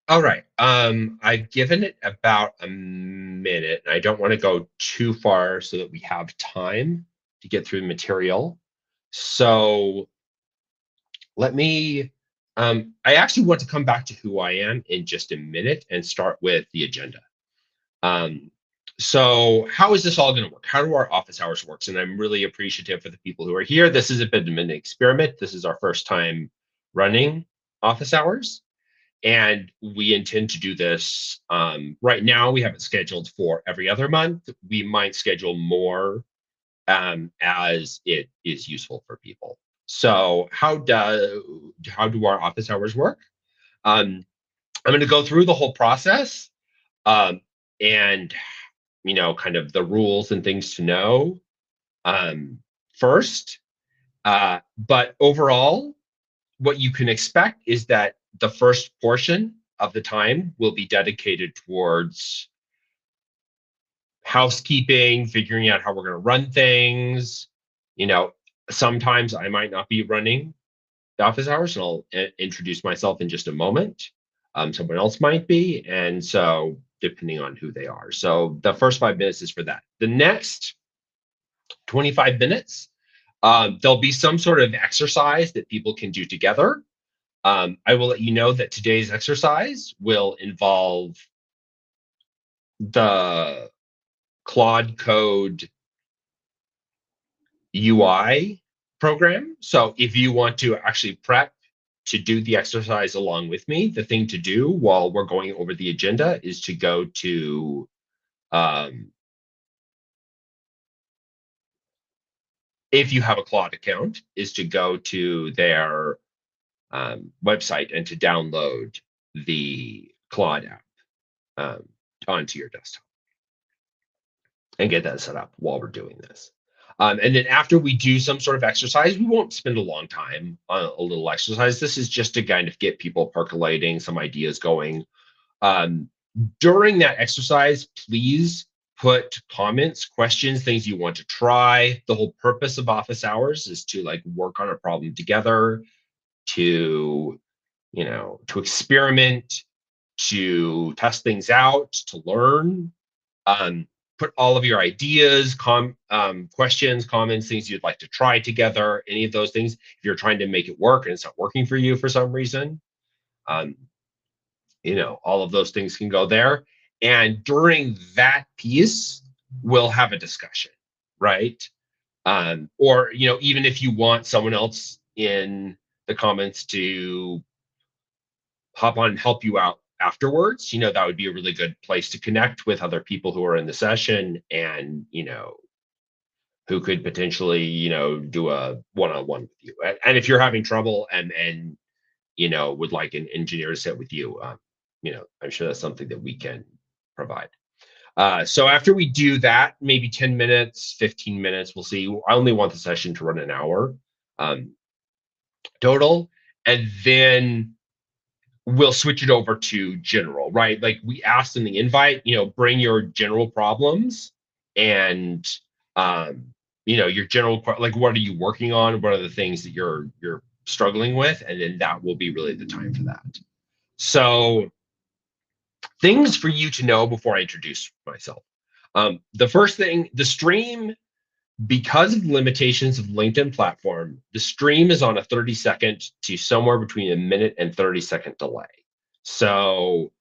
All right. I've given it about a minute, and I don't want to go too far so that we have time to get through the material. So let me, I actually want to come back to who I am in just a minute and start with the agenda. Um, so how is this all going to work? How do our office hours work? And I'm really appreciative for the people who are here. This is a bit of an experiment. This is our first time running office hours. And we intend to do this. Right now, we have it scheduled for every other month. We might schedule more as it is useful for people. So how do our office hours work? Um, I'm going to go through the whole process um, and kind of the rules and things to know first. But overall, what you can expect is that the first portion of the time will be dedicated towards housekeeping, figuring out how we're going to run things. You know, sometimes I might not be running the office hours, and I'll introduce myself in just a moment. Someone else might be, and so depending on who they are. So the first 5 minutes is for that. The next 25 minutes, there'll be some sort of exercise that people can do together. I will let you know that today's exercise will involve the Claude Code UI program. So if you want to actually prep to do the exercise along with me, the thing to do while we're going over the agenda is to go to, um, if you have a Claude account, is to go to their website and to download the Claude app onto your desktop and get that set up while we're doing this. And then after we do some sort of exercise, we won't spend a long time on a little exercise. This is just to kind of get people percolating, some ideas going. Um, During that exercise, please put comments, questions, things you want to try. The whole purpose of office hours is to like work on a problem together, to to experiment, to test things out, to learn. Um, Put all of your ideas, questions, comments, things you'd like to try together, any of those things. If you're trying to make it work and it's not working for you for some reason, um, all of those things can go there. And during that piece, we'll have a discussion, right? Or, even if you want someone else in the comments to hop on and help you out afterwards, that would be a really good place to connect with other people who are in the session and, who could potentially, do a one-on-one with you. And if you're having trouble and would like an engineer to sit with you, I'm sure that's something that we can provide. So after we do that, maybe 10 minutes, 15 minutes, we'll see. I only want the session to run an hour um, total. And then we'll switch it over to general, right? Like we asked in the invite, bring your general problems and your general like what are you working on? What are the things that you're struggling with? And then that will be really the time for that. So things for you to know before I introduce myself. The first thing, the stream, because of the limitations of LinkedIn platform, the stream is on a 30-second to somewhere between a minute and 30-second delay. So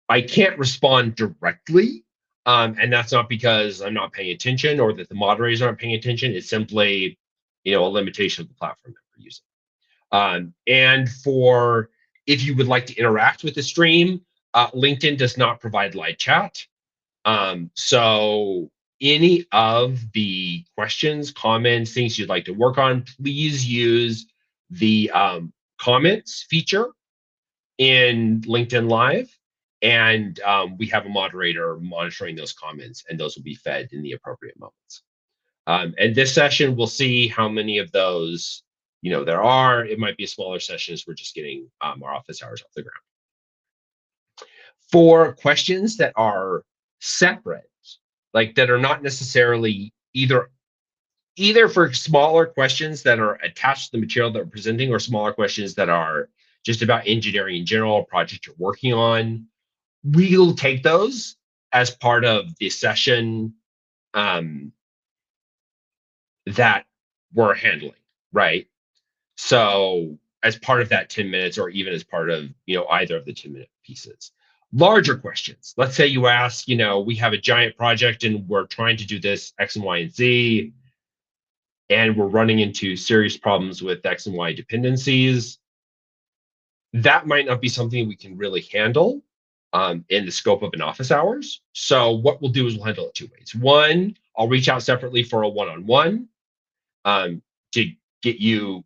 I can't respond directly. And that's not because I'm not paying attention or that the moderators aren't paying attention. It's simply, a limitation of the platform that we're using. And for if you would like to interact with the stream, LinkedIn does not provide live chat. So any of the questions, comments, things you'd like to work on, please use the comments feature in LinkedIn Live. And we have a moderator monitoring those comments, and those will be fed in the appropriate moments. And this session, we'll see how many of those, there are. It might be a smaller session as we're just getting our office hours off the ground. For questions that are separate, like that are not necessarily either for smaller questions that are attached to the material that we're presenting or smaller questions that are just about engineering in general, a project you're working on, we'll take those as part of the session um, that we're handling, right? So as part of that 10 minutes, or even as part of either of the 10-minute pieces. Larger questions. Let's say you ask, we have a giant project and we're trying to do this X and Y and Z, and we're running into serious problems with X and Y dependencies. That might not be something we can really handle in the scope of an office hours. So what we'll do is we'll handle it two ways. One, I'll reach out separately for a one-on-one to get you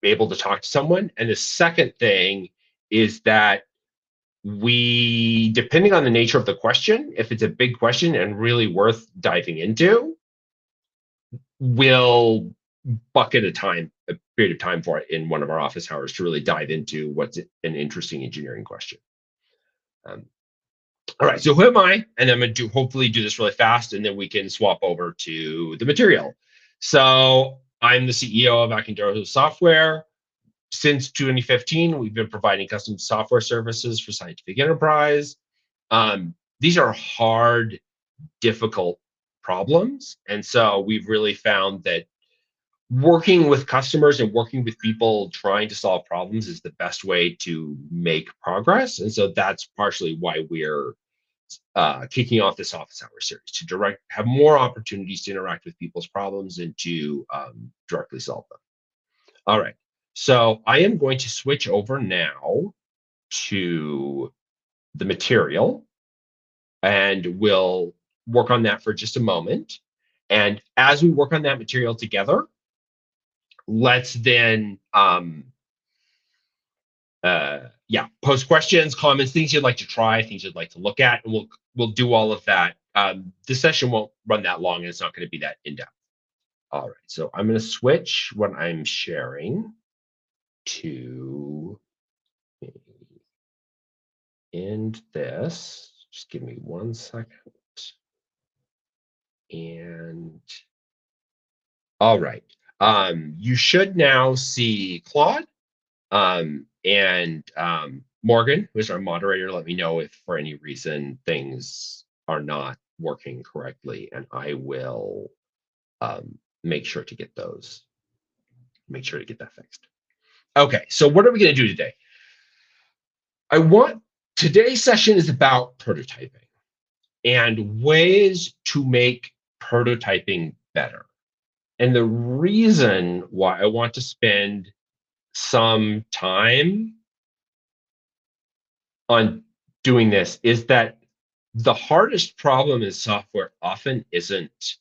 able to talk to someone. And the second thing is that we, depending on the nature of the question, if it's a big question and really worth diving into, we'll bucket a period of time for it in one of our office hours to really dive into what's an interesting engineering question. All right, so who am I? And I'm going to hopefully do this really fast, and then we can swap over to the material. So I'm the CEO of Akindoro Software. Since 2015, we've been providing custom software services for scientific enterprise. These are hard, difficult problems. And so we've really found that working with customers and working with people trying to solve problems is the best way to make progress. And so that's partially why we're kicking off this office hour series, to have more opportunities to interact with people's problems and to directly solve them. All right, so I am going to switch over now to the material, and we'll work on that for just a moment. And as we work on that material together, let's then post questions, comments, things you'd like to try, things you'd like to look at, and we'll do all of that. This session won't run that long, and it's not going to be that in-depth. All right, so I'm going to switch what I'm sharing to end this. Just give me 1 second. And all right, you should now see Claude and Morgan, who is our moderator. Let me know if for any reason things are not working correctly, and I will make sure to get that fixed. Okay, so what are we going to do today? Today's session is about prototyping and ways to make prototyping better. And the reason why I want to spend some time on doing this is that the hardest problem in software often isn't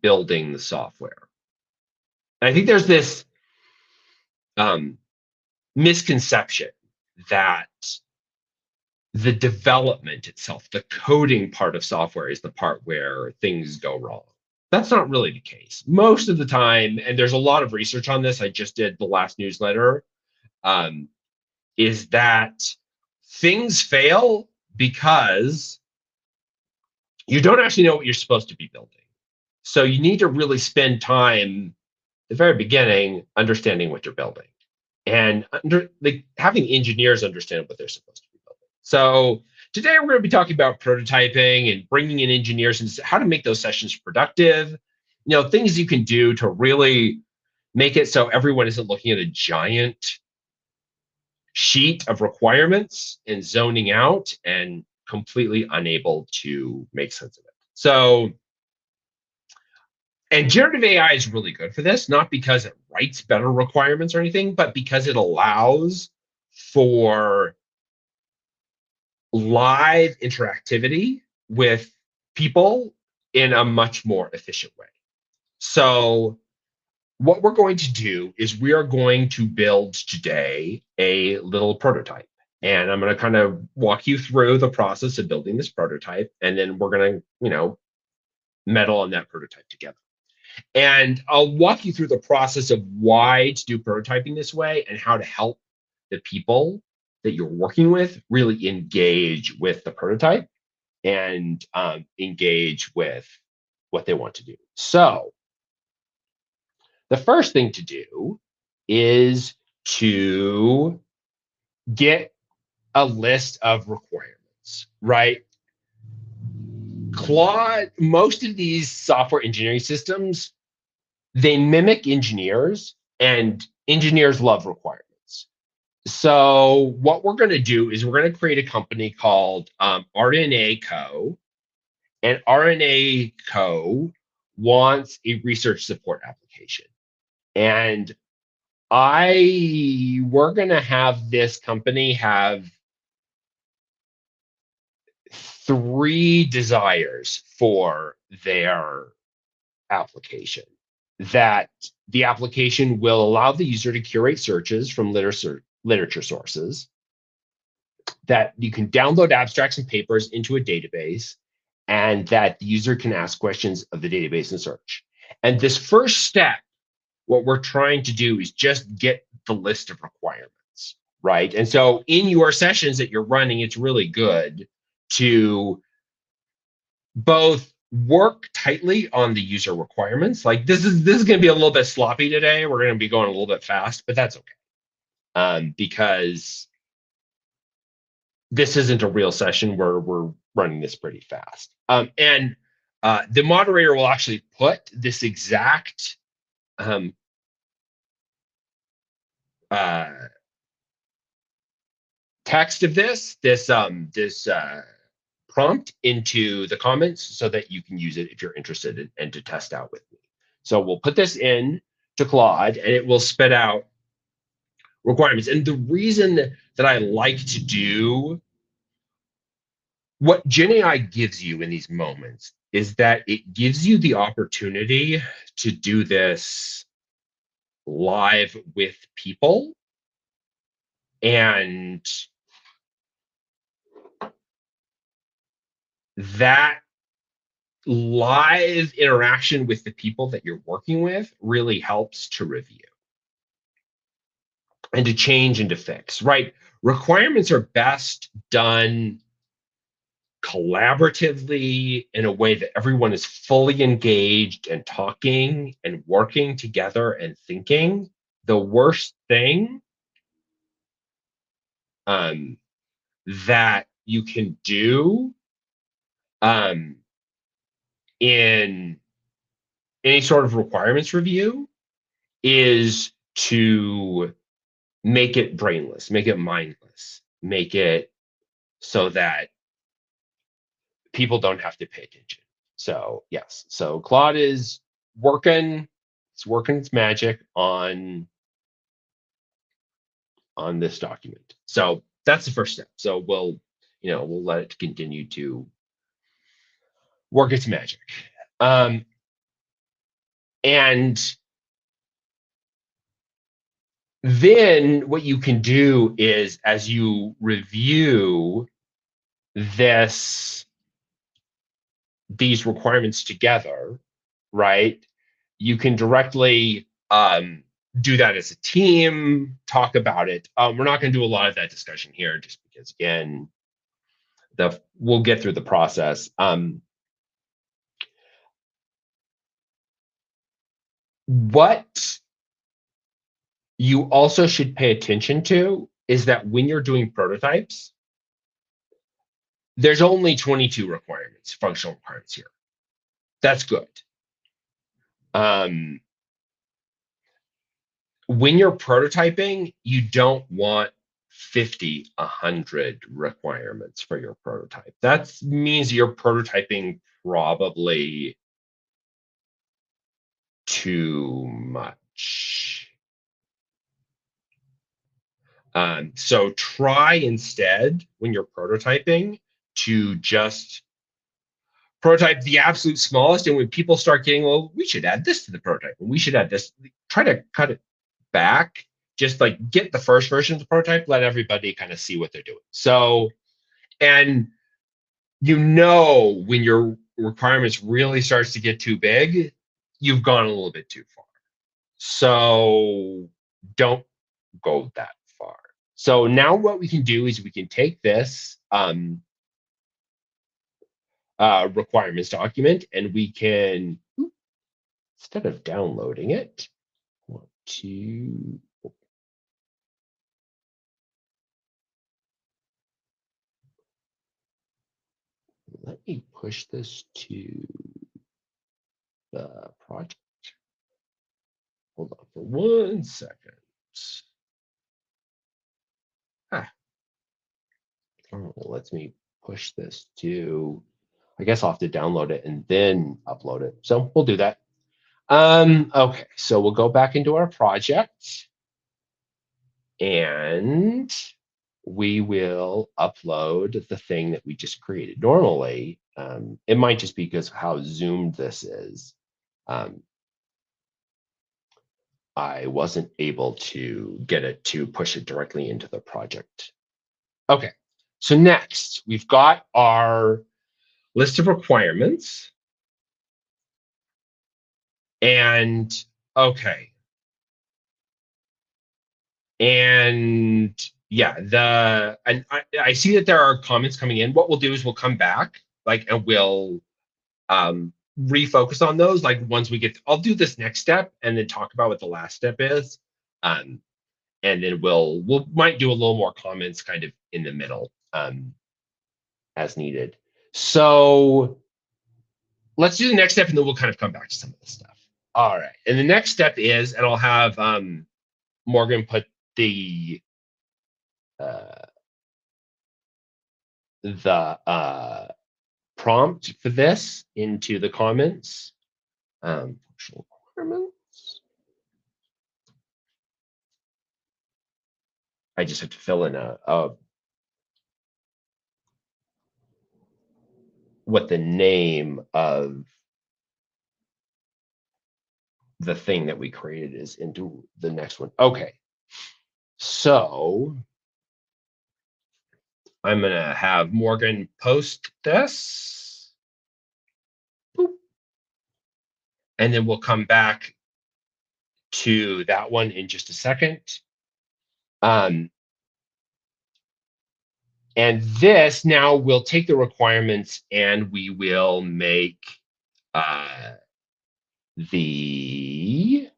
building the software. And I think there's this misconception that the development itself, the coding part of software, is the part where things go wrong. That's not really the case. Most of the time, and there's a lot of research on this, I just did the last newsletter, is that things fail because you don't actually know what you're supposed to be building. So you need to really spend time at the very beginning understanding what you're building, and having engineers understand what they're supposed to be building. So today we're going to be talking about prototyping and bringing in engineers and how to make those sessions productive. Things you can do to really make it so everyone isn't looking at a giant sheet of requirements and zoning out and completely unable to make sense of it. So, and generative AI is really good for this, not because it writes better requirements or anything, but because it allows for live interactivity with people in a much more efficient way. So what we're going to do is we are going to build today a little prototype. And I'm going to kind of walk you through the process of building this prototype. And then we're going to, meddle on that prototype together. And I'll walk you through the process of why to do prototyping this way and how to help the people that you're working with really engage with the prototype and engage with what they want to do. So the first thing to do is to get a list of requirements, right? Claude, most of these software engineering systems, they mimic engineers, and engineers love requirements. So what we're going to do is we're going to create a company called RNA Co. And RNA Co. wants a research support application. And we're going to have this company have three desires for their application. That the application will allow the user to curate searches from literature sources, that you can download abstracts and papers into a database, and that the user can ask questions of the database and search. And this first step, what we're trying to do is just get the list of requirements, right? And so in your sessions that you're running, it's really good to both work tightly on the user requirements. Like this is going to be a little bit sloppy today. We're going to be going a little bit fast, but that's okay, because this isn't a real session where we're running this pretty fast. And the moderator will actually put this exact um, uh, text of this prompt into the comments so that you can use it if you're interested in, and to test out with me. So we'll put this in to Claude, and it will spit out requirements. And the reason that I like to do what GenAI gives you in these moments is that it gives you the opportunity to do this live with people. And that live interaction with the people that you're working with really helps to review and to change and to fix, right? Requirements are best done collaboratively in a way that everyone is fully engaged and talking and working together and thinking. The worst thing um, that you can do um, in any sort of requirements review is to make it brainless, make it mindless, make it so that people don't have to pay attention. So yes, so Claude is working, it's working its magic on this document. So that's the first step. So we'll let it continue to work its magic. And then what you can do is, as you review these requirements together, right? You can directly do that as a team, talk about it. We're not going to do a lot of that discussion here, just because again, we'll get through the process. What you also should pay attention to is that when you're doing prototypes, there's only 22 requirements, functional requirements here. That's good. When you're prototyping, you don't want 50, 100 requirements for your prototype. That means you're prototyping probably too much. So try instead, when you're prototyping, to just prototype the absolute smallest. And when people start getting, well, we should add this to the prototype, and we should add this, try to cut it back. Just like get the first version of the prototype, let everybody kind of see what they're doing. So, and when your requirements really starts to get too big, you've gone a little bit too far. So don't go that far. So now what we can do is we can take this requirements document, and we can, instead of downloading it, want to Let me push this to the project. Hold on for 1 second. Ah, oh, lets me push this to, I guess I'll have to download it and then upload it. So we'll do that. Okay, so we'll go back into our project and we will upload the thing that we just created. Normally, it might just be because of how zoomed this is. I wasn't able to get it to push it directly into the project. Okay, so next we've got our list of requirements. And okay. And yeah, and I see that there are comments coming in. What we'll do is we'll come back, like, and we'll refocus on those. Like once we get, I'll do this next step and then talk about what the last step is. And then we'll might do a little more comments kind of in the middle, as needed. So let's do the next step and then we'll kind of come back to some of this stuff. All right. And the next step is, and I'll have Morgan put the prompt for this into the comments. Functional requirements. I just have to fill in what the name of the thing that we created is into the next one. Okay. So I'm going to have Morgan post this. Boop. And then we'll come back to that one in just a second. And this now we'll take the requirements and we will make the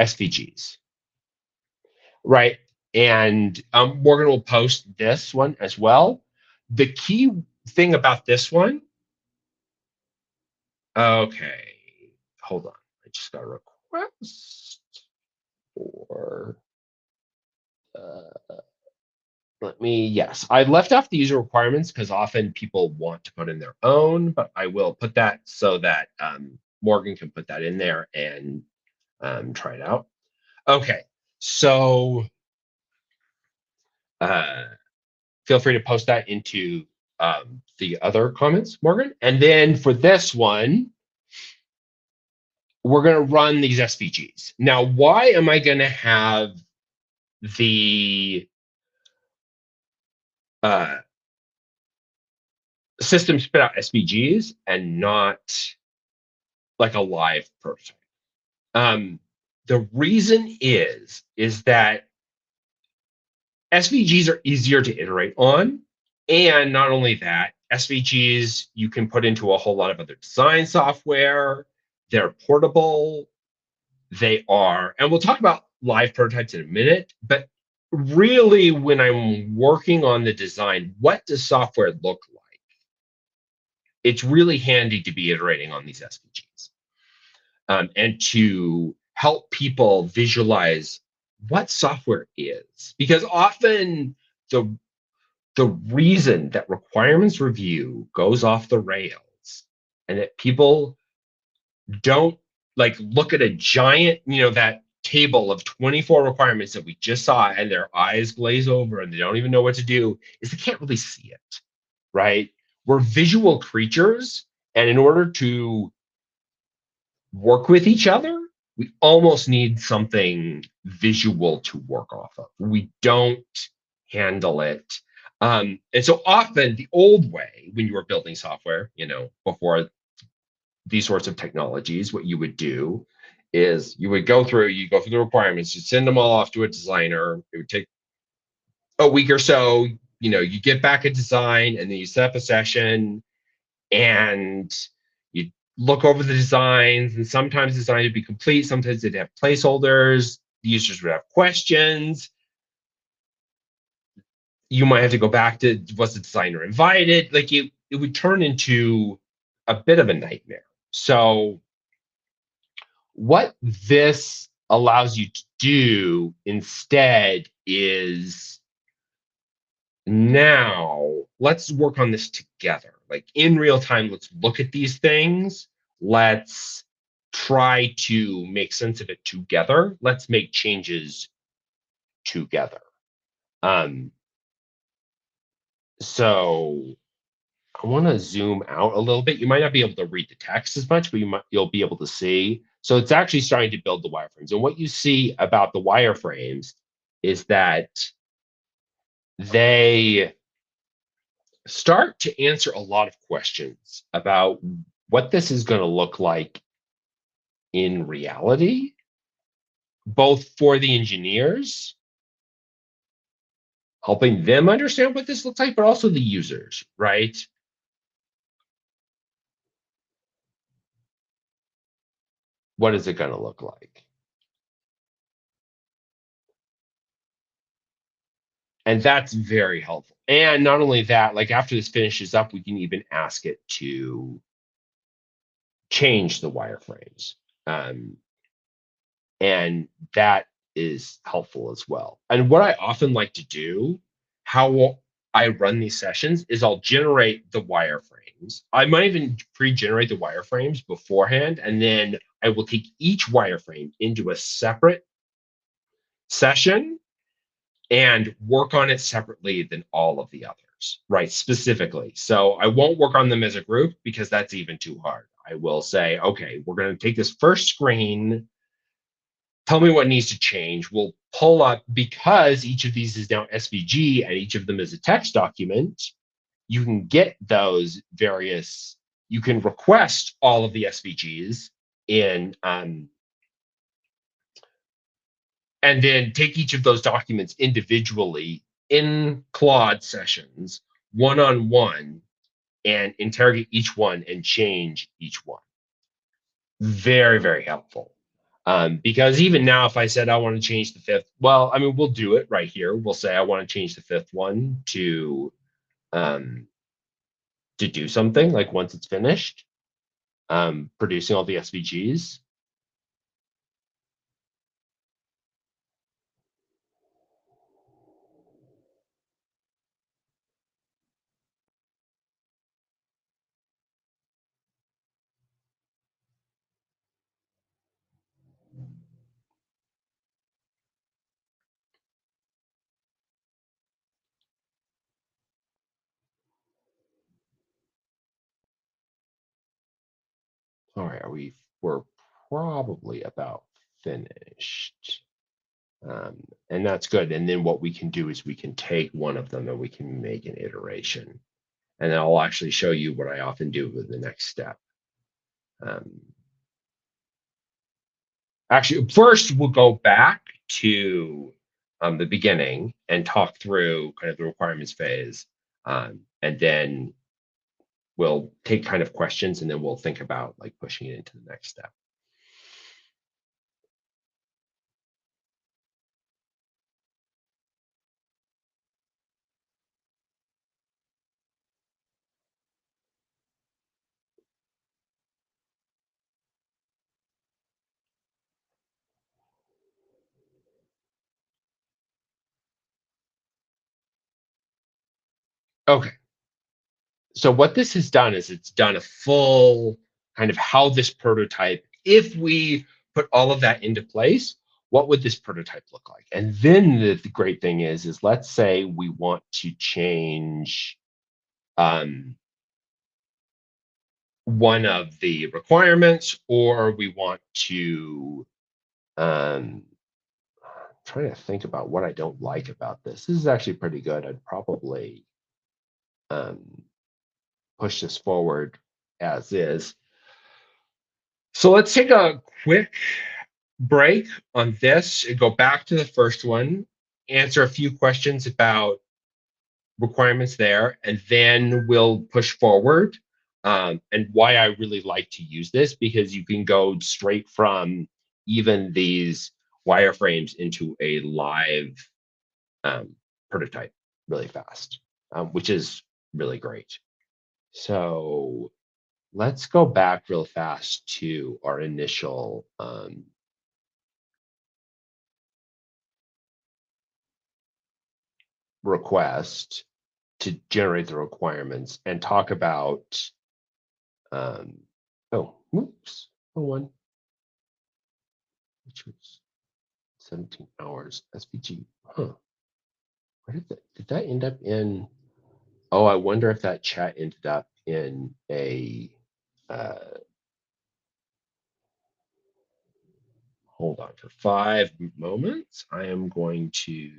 SVGs, right? And Morgan will post this one as well. The key thing about this one, okay, hold on. I just got a request for, yes, I left off the user requirements because often people want to put in their own, but I will put that so that Morgan can put that in there and try it out. Okay, so feel free to post that into the other comments, Morgan. And then for this one, we're going to run these SVGs. Now, why am I going to have the system spit out SVGs and not like a live prototype? The reason is that SVGs are easier to iterate on. And not only that, SVGs you can put into a whole lot of other design software. They're portable. They are, and we'll talk about live prototypes in a minute, but really when I'm working on the design, what does software look like? It's really handy to be iterating on these SVGs and to help people visualize what software is, because often the reason that requirements review goes off the rails and that people don't like look at a giant, that table of 24 requirements that we just saw and their eyes glaze over and they don't even know what to do, is they can't really see it, right? We're visual creatures, and in order to work with each other, we almost need something visual to work off of. We don't handle it. And so often the old way, when you were building software, before these sorts of technologies, what you would do is you go through the requirements, you send them all off to a designer. It would take a week or so. You get back a design and then you set up a session and you look over the designs, and sometimes design would be complete, sometimes they'd have placeholders, the users would have questions. You might have to go back to, was the designer invited? Like it would turn into a bit of a nightmare. So what this allows you to do instead is, now let's work on this together. Like in real time, let's look at these things. Let's try to make sense of it together. Let's make changes together. Um, so I want to zoom out a little bit. You might not be able to read the text as much, but you'll be able to see. So it's actually starting to build the wireframes. And what you see about the wireframes is that they start to answer a lot of questions about what this is going to look like in reality, both for the engineers, helping them understand what this looks like, but also the users, right? What is it going to look like? And that's very helpful. And not only that, like after this finishes up, we can even ask it to change the wireframes. Um, and that is helpful as well. And what I often like to do, how I run these sessions, is I'll generate the wireframes. I might even pre-generate the wireframes beforehand, and then I will take each wireframe into a separate session and work on it separately than all of the others, right? Specifically. So I won't work on them as a group because that's even too hard. I will say, okay, we're going to take this first screen. Tell me what needs to change. We'll pull up, because each of these is now SVG and each of them is a text document. You can get those various, you can request all of the SVGs in, and then take each of those documents individually in Claude sessions, one-on-one, and interrogate each one and change each one. Very, very helpful. Because even now, if I said I want to change the fifth, well, I mean, we'll do it right here. We'll say I want to change the fifth one um, to do something like once it's finished, producing all the SVGs. All right, we're probably about finished. And that's good. And then what we can do is we can take one of them and we can make an iteration. And I'll actually show you what I often do with the next step. Um, Actually, first we'll go back to the beginning and talk through kind of the requirements phase. And then we'll take kind of questions and then we'll think about like pushing it into the next step. Okay. So what this has done is it's done a full kind of how this prototype, if we put all of that into place, what would this prototype look like? And then the great thing is let's say we want to change um, one of the requirements, or we want to, trying to think about what I don't like about this. This is actually pretty good. I'd probably um, push this forward as is. So let's take a quick break on this and go back to the first one, answer a few questions about requirements there, and then we'll push forward. And why I really like to use this, because you can go straight from even these wireframes into a live prototype really fast, which is really great. So let's go back real fast to our initial request to generate the requirements and talk about, oh, oops, one, which was 17 hours SVG. Huh. Where did that end up in? Oh, I wonder if that chat ended up in a, hold on for 5 moments. I am going to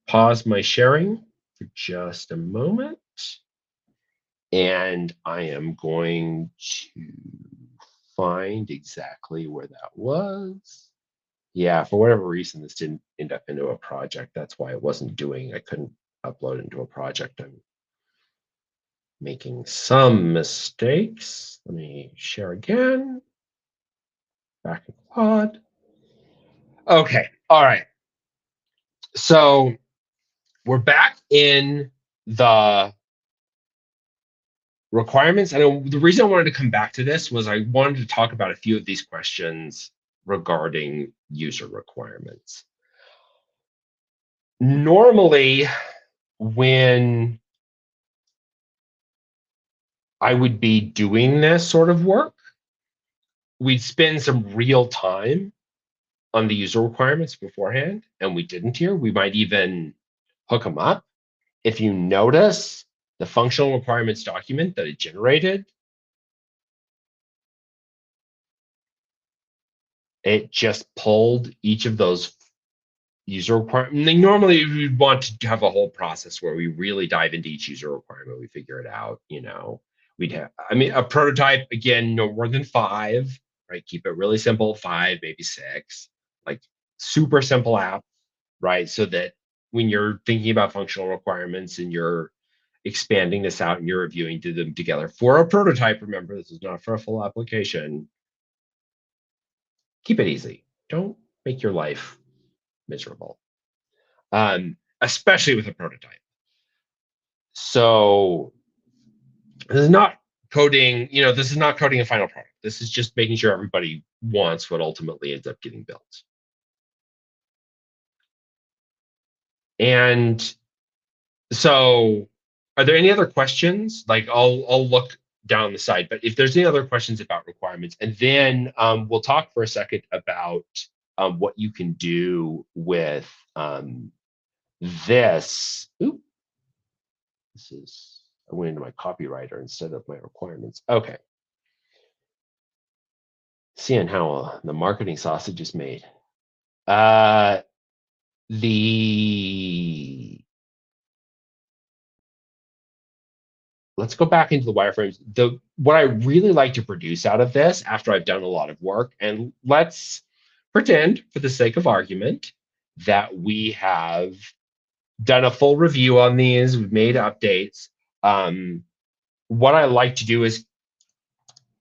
pause my sharing for just a moment. And I am going to find exactly where that was. Yeah, for whatever reason, this didn't end up into a project. That's why it wasn't doing, I couldn't upload into a project. I'm making some mistakes. Let me share again. Back in Claude. Okay, all right. So we're back in the requirements. And the reason I wanted to come back to this was I wanted to talk about a few of these questions regarding user requirements. Normally, when I would be doing this sort of work, we'd spend some real time on the user requirements beforehand, and we didn't here. We might even hook them up. If you notice the functional requirements document that it generated, it just pulled each of those user requirement. Normally we'd want to have a whole process where we really dive into each user requirement. We figure it out, we'd have, I mean, a prototype, again, no more than 5, right? Keep it really simple, 5, maybe 6, like super simple app, right? So that when you're thinking about functional requirements and you're expanding this out and you're reviewing them together for a prototype, remember, this is not for a full application. Keep it easy. Don't make your life miserable. Especially with a prototype. So this is not coding, this is not coding a final product. This is just making sure everybody wants what ultimately ends up getting built. And so are there any other questions? Like I'll look down the side, but if there's any other questions about requirements, and then we'll talk for a second about what you can do with this. Oop, I went into my copywriter instead of my requirements. Okay. Seeing how the marketing sausage is made. The Let's go back into the wireframes. What I really like to produce out of this after I've done a lot of work, and let's pretend for the sake of argument that we have done a full review on these, we've made updates. What I like to do is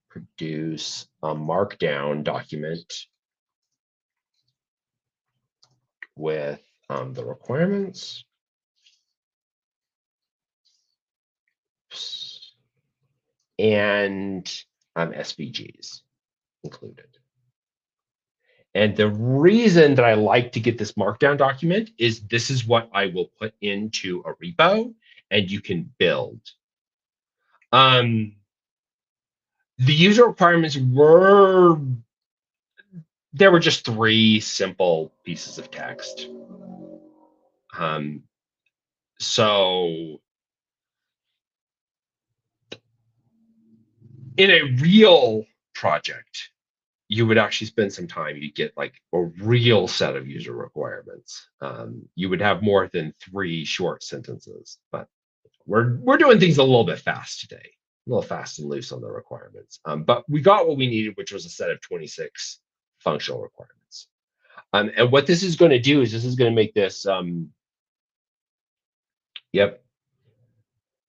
produce a Markdown document with the requirements. And SVGs included. And the reason that I like to get this Markdown document is this is what I will put into a repo and you can build. The user requirements there were just 3 simple pieces of text. So in a real project, you would actually spend some time, you'd get like a real set of user requirements. You would have more than 3 short sentences, but we're doing things a little bit fast today, a little fast and loose on the requirements. But we got what we needed, which was a set of 26 functional requirements. And what this is going to do is this is going to make this,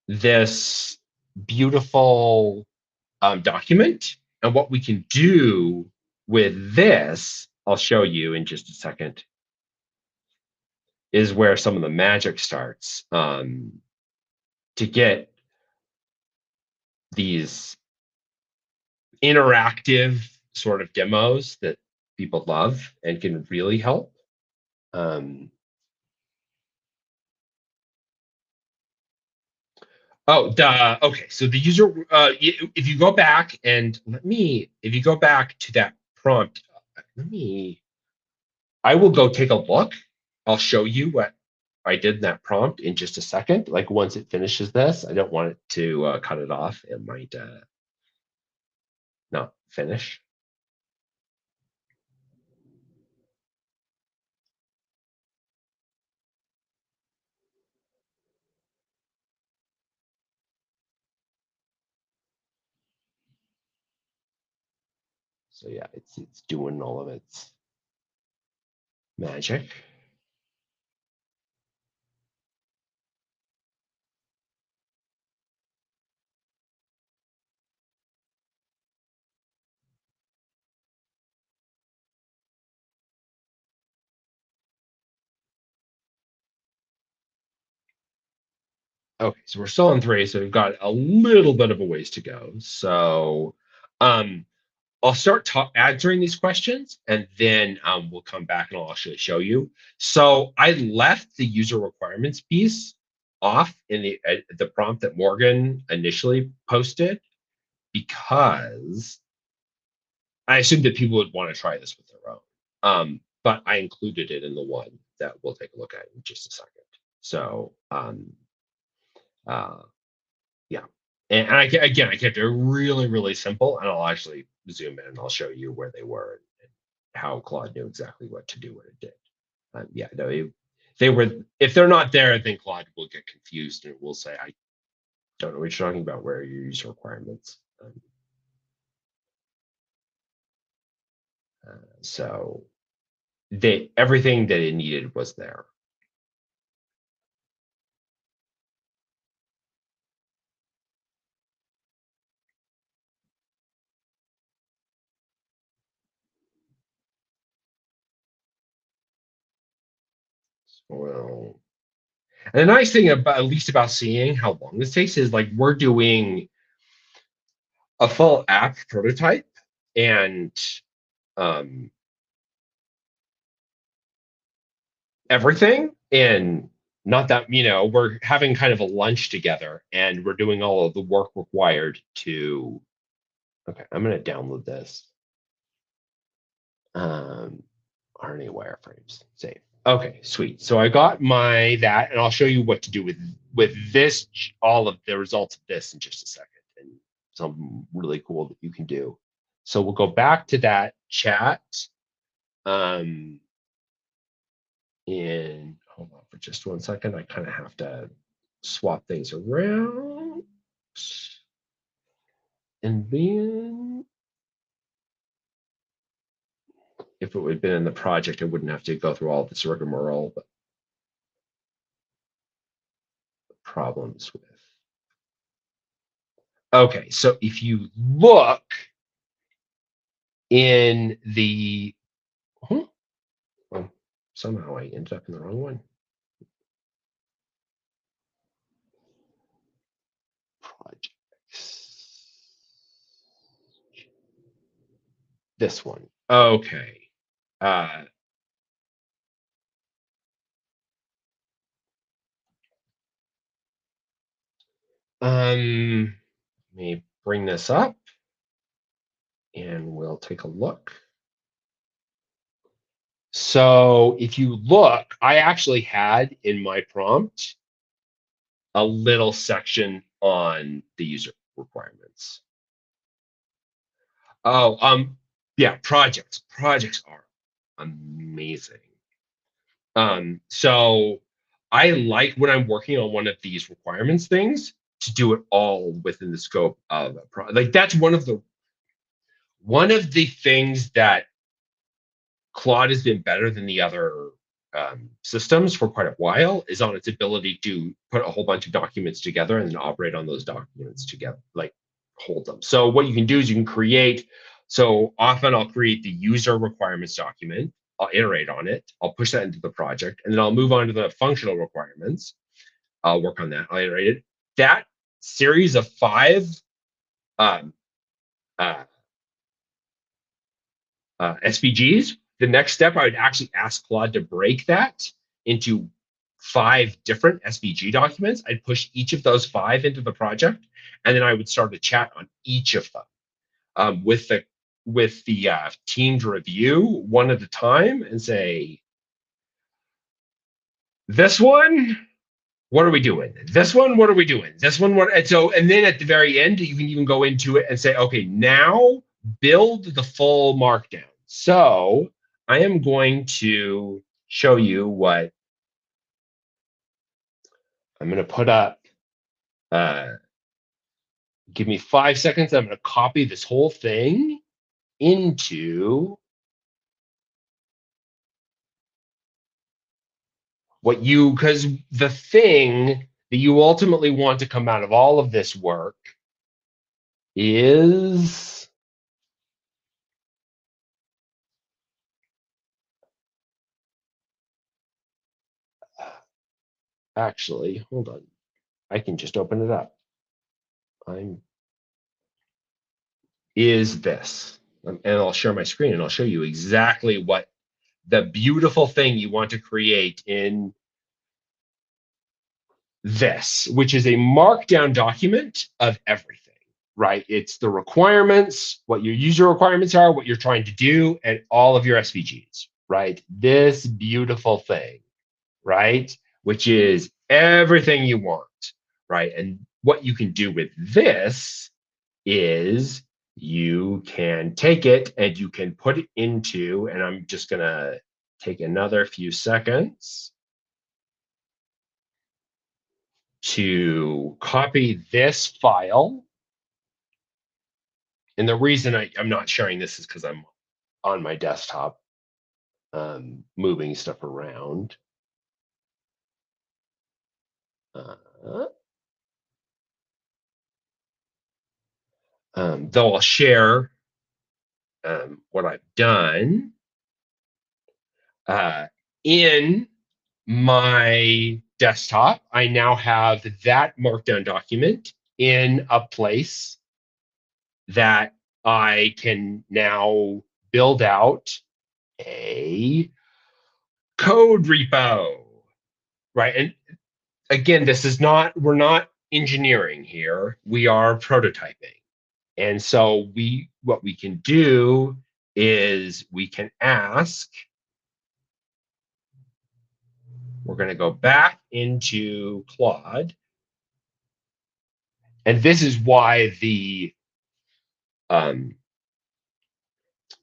this beautiful document. And what we can do with this, I'll show you in just a second, is where some of the magic starts, to get these interactive sort of demos that people love and can really help. Um, okay. So the user, if you go back and if you go back to that prompt, I will go take a look. I'll show you what I did in that prompt in just a second. Like once it finishes this, I don't want it to cut it off. It might not finish. So yeah, it's doing all of its magic. Okay, so we're still on 3, so we've got a little bit of a ways to go. So um, I'll start answering these questions, and then we'll come back and I'll actually show you. So I left the user requirements piece off in the prompt that Morgan initially posted because I assumed that people would want to try this with their own. But I included it in the one that we'll take a look at in just a second. So uh, yeah. And again, I kept it really, really simple, and I'll actually zoom in and I'll show you where they were and how Claude knew exactly what to do when it did. Yeah, no, they were. If they're not there, then Claude will get confused and it will say, "I don't know what you're talking about. Where are your user requirements?" So everything that it needed was there. Well, and the nice thing about, at least about seeing how long this takes, is like we're doing a full app prototype, and um, everything, and not that, we're having kind of a lunch together and we're doing all of the work required to. Okay, I'm going to download this. RNA wireframes, save. Okay, sweet. So I got that, and I'll show you what to do with this, all of the results of this in just a second, and something really cool that you can do. So we'll go back to that chat. Um, and hold on for just 1 second. I kind of have to swap things around. And then if it would have been in the project, I wouldn't have to go through all this rigmarole, but problems with. Okay, so if you look in the, well, somehow I ended up in the wrong one. Projects. This one. Okay. Let me bring this up and we'll take a look. So if you look, I actually had in my prompt a little section on the user requirements. Oh, yeah, projects. Projects are amazing. So I like when I'm working on one of these requirements things to do it all within the scope of a project. Like that's one of the things that Claude has been better than the other systems for quite a while is on its ability to put a whole bunch of documents together and then operate on those documents together, like hold them. So what you can do is you can create, so often I'll create the user requirements document, I'll iterate on it, I'll push that into the project, and then I'll move on to the functional requirements. I'll work on that, I'll iterate it. That series of 5 um, uh, SVGs, the next step, I would actually ask Claude to break that into 5 different SVG documents. I'd push each of those 5 into the project, and then I would start a chat on each of them with the team to review one at a time and say, this one, what are we doing? This one, what are we doing? This one, what? And then at the very end, you can even go into it and say, okay, now build the full Markdown. So I am going to show you what I'm going to put up. Give me 5 seconds. I'm going to copy this whole thing into because the thing that you ultimately want to come out of all of this work is actually, hold on. I can just open it up. Is this. And I'll share my screen and I'll show you exactly what the beautiful thing you want to create in this, which is a markdown document of everything, right? It's the requirements, what your user requirements are, what you're trying to do, and all of your SVGs, right? This beautiful thing, right? Which is everything you want, right? And what you can do with this is you can take it and you can put it into, and I'm just gonna take another few seconds to copy this file. And the reason I'm not sharing this is because I'm on my desktop moving stuff around. Though I'll share what I've done in my desktop. I now have that markdown document in a place that I can now build out a code repo, right? And again, we're not engineering here. We are prototyping. And so what we can do is we can ask, we're going to go back into Claude. And this is why the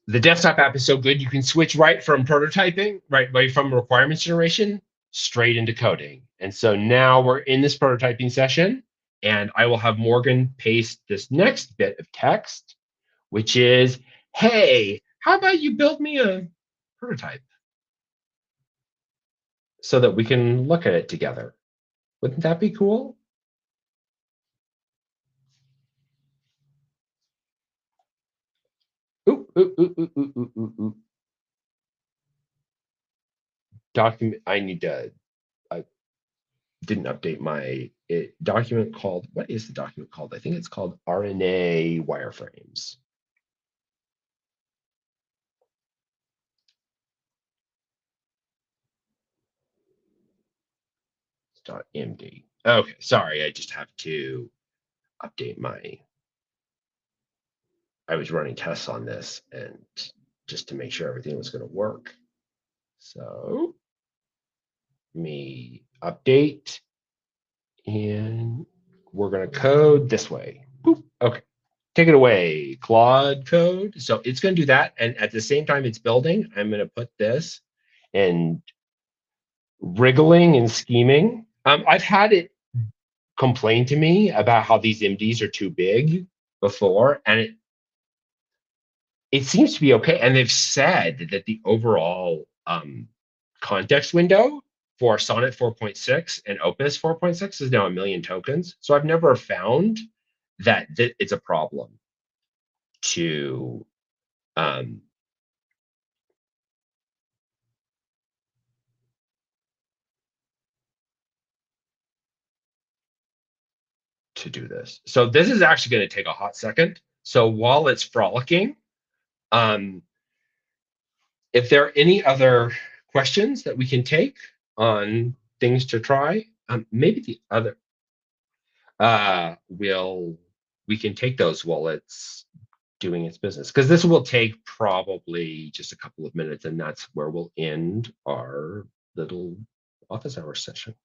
desktop app is so good. You can switch right from prototyping, right from requirements generation, straight into coding. And so now we're in this prototyping session, and I will have Morgan paste this next bit of text, which is, hey, how about you build me a prototype so that we can look at it together? Wouldn't that be cool? Ooh. Document, I didn't update my document called, what is the document called? I think it's called RNA wireframes. .md. Okay, sorry, I just have to update I was running tests on this and just to make sure everything was going to work. So me update, and we're going to code this way. Boop. Okay, take it away, Claude code. So it's going to do that, and at the same time it's building, I'm going to put this and wriggling and scheming. I've had it complain to me about how these MDs are too big before, and it seems to be okay. And they've said that the overall context window for Sonnet 4.6 and Opus 4.6 is now 1 million tokens. So I've never found that it's a problem to um, to do this. So this is actually going to take a hot second. So while it's frolicking, if there are any other questions that we can take on things to try, maybe the other we can take those while it's doing its business, because this will take probably just a couple of minutes, and that's where we'll end our little office hours session.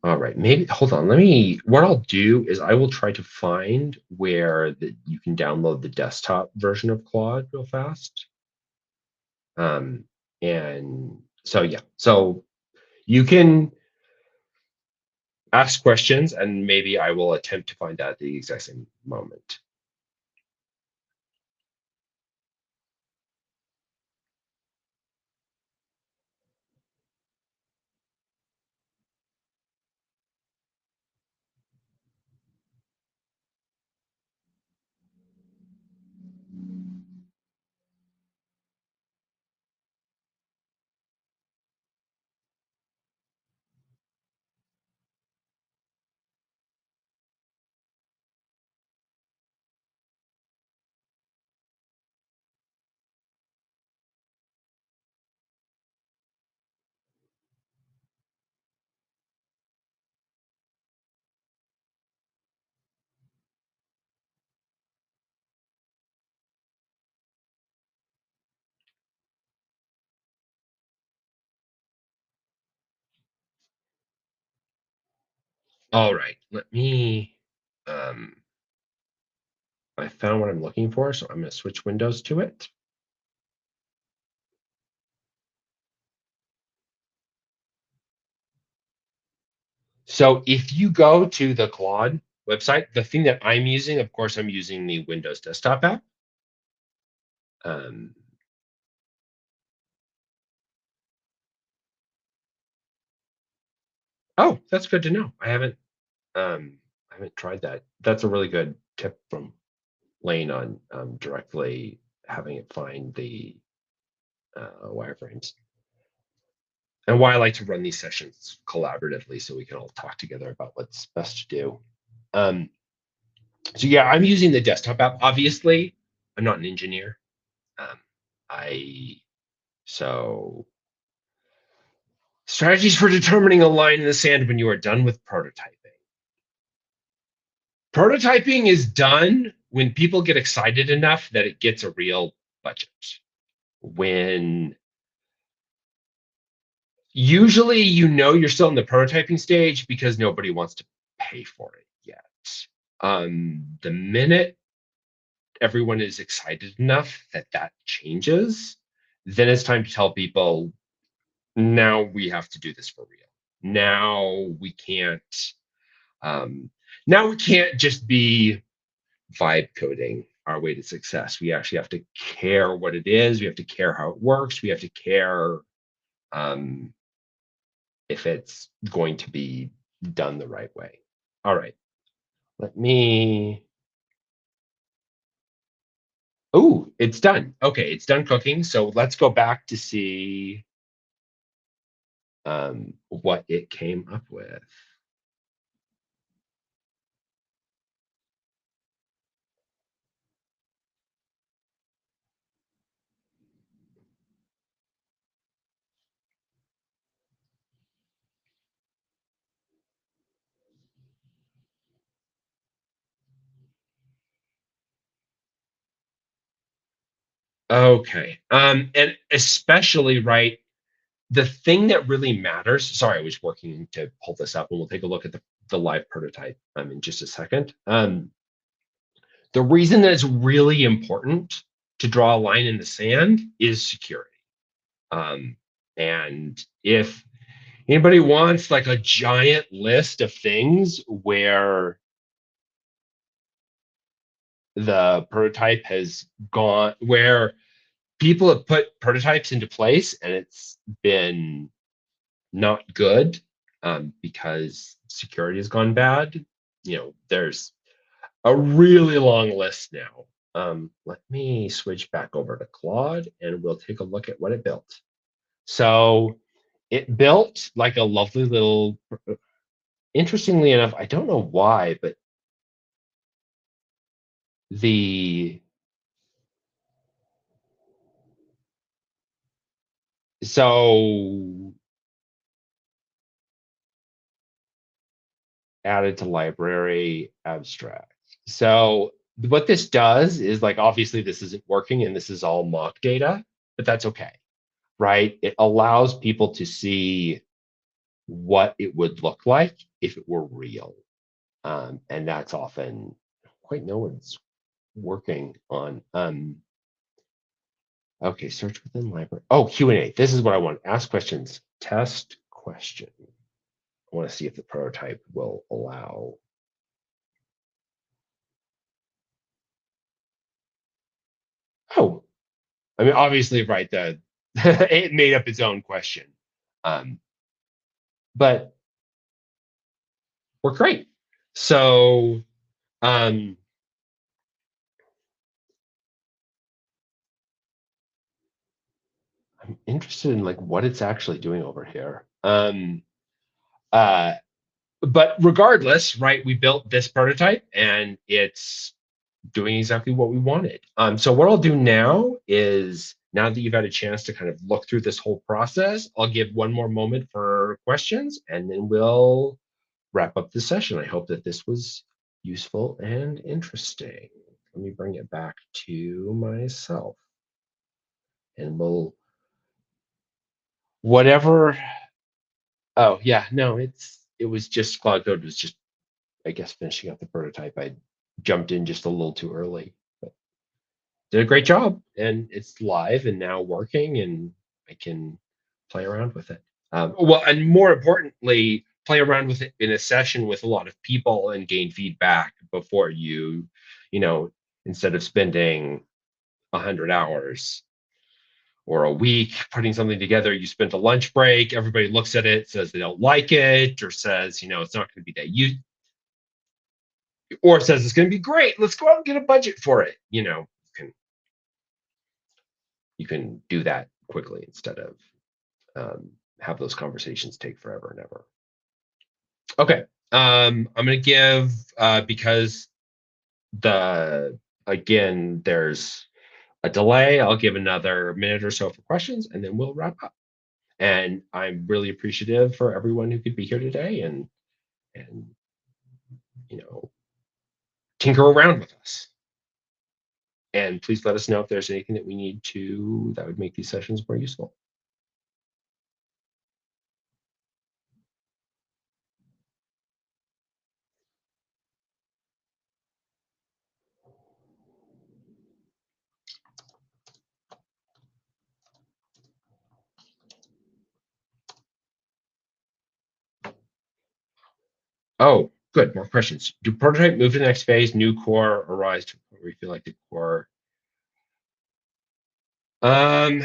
All right, maybe hold on. What I'll do is I will try to find where you can download the desktop version of Claude real fast. And so, yeah, so you can ask questions and maybe I will attempt to find that at the exact same moment. All right, I found what I'm looking for, so I'm going to switch windows to it. So if you go to the Claude website, the thing that I'm using, of course, I'm using the Windows desktop app. Oh, that's good to know. I haven't tried that. That's a really good tip from Lane on directly having it find the wireframes. And why I like to run these sessions collaboratively so we can all talk together about what's best to do. So yeah, I'm using the desktop app. Obviously, I'm not an engineer. Um, I so strategies for determining a line in the sand when you are done with prototyping. Prototyping is done when people get excited enough that it gets a real budget. When usually you're still in the prototyping stage because nobody wants to pay for it yet. The minute everyone is excited enough that that changes, then it's time to tell people, now we have to do this for real. Now we can't. Now we can't just be vibe coding our way to success. We actually have to care what it is. We have to care how it works. We have to care if it's going to be done the right way. All right, let me. Oh, it's done. Okay, it's done cooking. So let's go back to see what it came up with. Okay, and especially right, the thing that really matters. Sorry, I was working to pull this up, and we'll take a look at the live prototype in just a second. The reason that it's really important to draw a line in the sand is security. And if anybody wants like a giant list of things where the prototype has gone where people have put prototypes into place and it's been not good because security has gone bad. There's a really long list now. Let me switch back over to Claude and we'll take a look at what it built. So it built like a lovely little, interestingly enough, I don't know why, but the so added to library abstract. So what this does is like obviously this isn't working and this is all mock data, but that's okay, right? It allows people to see what it would look like if it were real. And that's often quite no one's working on. Okay, search within library. Oh, Q&A. This is what I want. Ask questions. Test question. I want to see if the prototype will allow. Oh, I mean, obviously, right, it made up its own question. Um, but we're great. So um, I'm interested in like what it's actually doing over here. Uh, but regardless, right, we built this prototype and it's doing exactly what we wanted. So what I'll do now is, now that you've had a chance to kind of look through this whole process, I'll give one more moment for questions and then we'll wrap up the session. I hope that this was useful and interesting. Let me bring it back to myself and we'll, whatever. Oh yeah, no, it was just Cloud Code was just, I guess, finishing up the prototype. I jumped in just a little too early, but did a great job and it's live and now working and I can play around with it. Well, and more importantly, play around with it in a session with a lot of people and gain feedback before you know, instead of spending 100 hours or a week putting something together, you spent a lunch break, everybody looks at it, says they don't like it, or says, it's not going to be that you, or says it's going to be great, let's go out and get a budget for it. You can do that quickly instead of have those conversations take forever and ever. Okay, I'm going to give because there's a delay. I'll give another minute or so for questions, and then we'll wrap up. And I'm really appreciative for everyone who could be here today and you know tinker around with us. And please let us know if there's anything that we need to that would make these sessions more useful. Oh, good. More questions. Do prototype move to the next phase? New core arise to where we feel like the core. Um,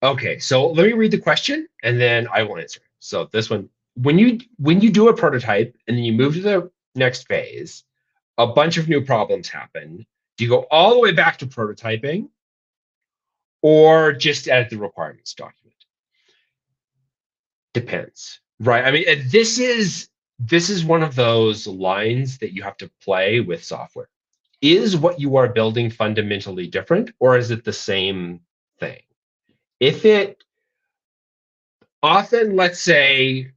okay, so let me read the question and then I will answer. So this one, when you do a prototype and then you move to the next phase, a bunch of new problems happen. Do you go all the way back to prototyping or just edit the requirements document? Depends, right? I mean, this is one of those lines that you have to play with software. Is what you are building fundamentally different, or is it the same thing? If it often, let's say,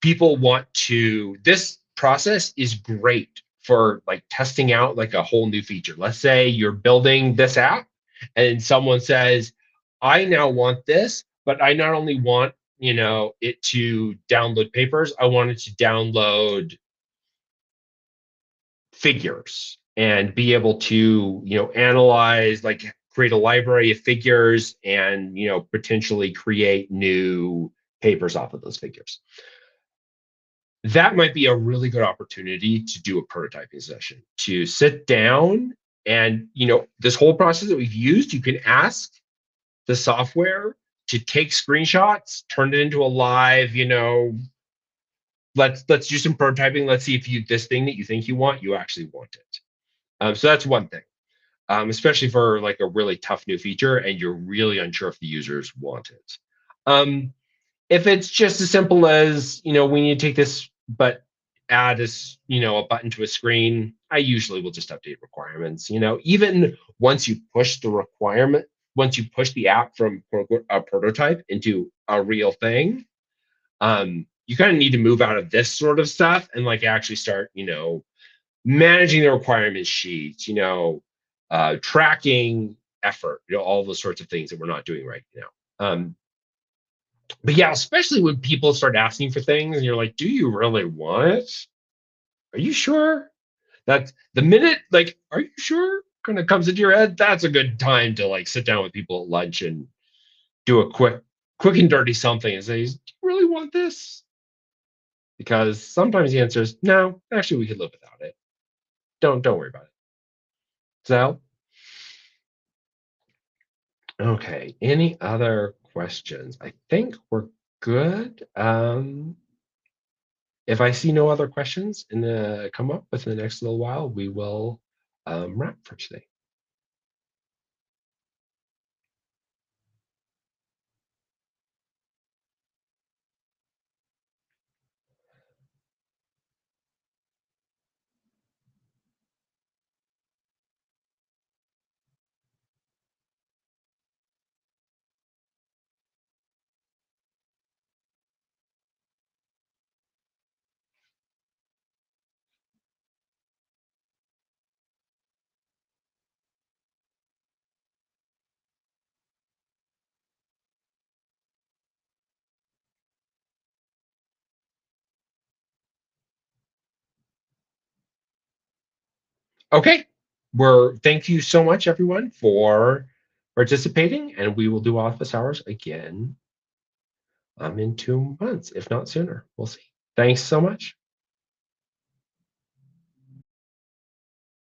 people want to, this process is great for like testing out like a whole new feature. Let's say you're building this app and someone says, I now want this, but I not only want, it to download papers, I want it to download figures and be able to, analyze, like create a library of figures and, potentially create new papers off of those figures. that might be a really good opportunity to do a prototyping session, to sit down and, this whole process that we've used, you can ask the software to take screenshots, turn it into a live, let's do some prototyping. Let's see if this thing that you think you want, you actually want it. So that's one thing, especially for like a really tough new feature and you're really unsure if the users want it. If it's just as simple as, we need to take this, but add this, a button to a screen, I usually will just update requirements. Even once you push the requirement, once you push the app from a prototype into a real thing, you kind of need to move out of this sort of stuff and like actually start, managing the requirement sheets, tracking effort, all those sorts of things that we're not doing right now. But yeah, especially when people start asking for things and you're like, do you really want it? Are you sure? That's the minute, like, are you sure? Kind of comes into your head. That's a good time to like sit down with people at lunch and do a quick and dirty something and say, do you really want this? Because sometimes the answer is no, actually we could live without it. Don't worry about it. So, okay. Any other questions? I think we're good. If I see no other questions in the come up within the next little while, we will wrap for today. Okay. Thank you so much, everyone, for participating, and we will do office hours again in 2 months, if not sooner. We'll see. Thanks so much.